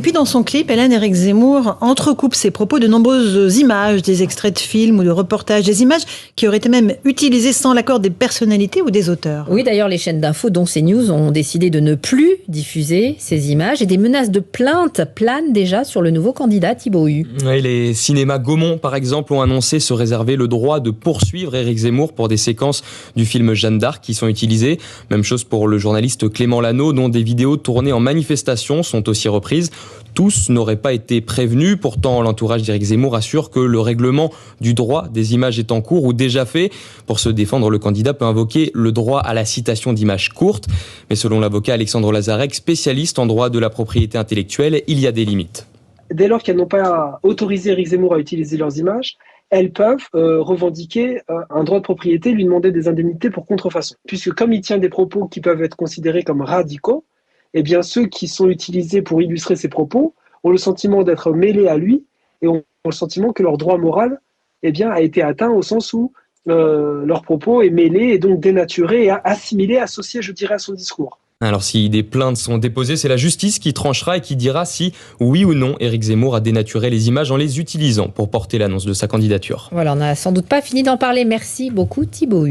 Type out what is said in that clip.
Puis dans son clip, Éric Zemmour entrecoupe ses propos de nombreuses images, des extraits de films ou de reportages, des images qui auraient été même utilisées sans l'accord des personnalités ou des auteurs. Oui, d'ailleurs, les chaînes d'infos, dont CNews, ont décidé de ne plus diffuser ces images et des menaces de plainte planent déjà sur le nouveau candidat Thibaut Hu. Oui, les cinémas Gaumont, par exemple, ont annoncé se réserver le droit de poursuivre Éric Zemmour pour des séquences du film Jeanne d'Arc qui sont utilisées. Même chose pour le journaliste Clément Lano, dont des vidéos tournées en manifestation sont aussi reprises. Tous n'auraient pas été prévenus. Pourtant, l'entourage d'Éric Zemmour assure que le règlement du droit des images est en cours ou déjà fait. Pour se défendre, le candidat peut invoquer le droit à la citation d'images courtes. Mais selon l'avocat Alexandre Lazarek, spécialiste en droit de la propriété intellectuelle, il y a des limites. Dès lors qu'elles n'ont pas autorisé Éric Zemmour à utiliser leurs images, elles peuvent revendiquer un droit de propriété, lui demander des indemnités pour contrefaçon. Puisque comme il tient des propos qui peuvent être considérés comme radicaux, eh bien ceux qui sont utilisés pour illustrer ces propos ont le sentiment d'être mêlés à lui et ont le sentiment que leur droit moral a été atteint au sens où leur propos est mêlé et donc dénaturé et assimilé, associé, je dirais, à son discours. Alors si des plaintes sont déposées, c'est la justice qui tranchera et qui dira si, oui ou non, Éric Zemmour a dénaturé les images en les utilisant pour porter l'annonce de sa candidature. Voilà, on n'a sans doute pas fini d'en parler. Merci beaucoup Thibaut Hu.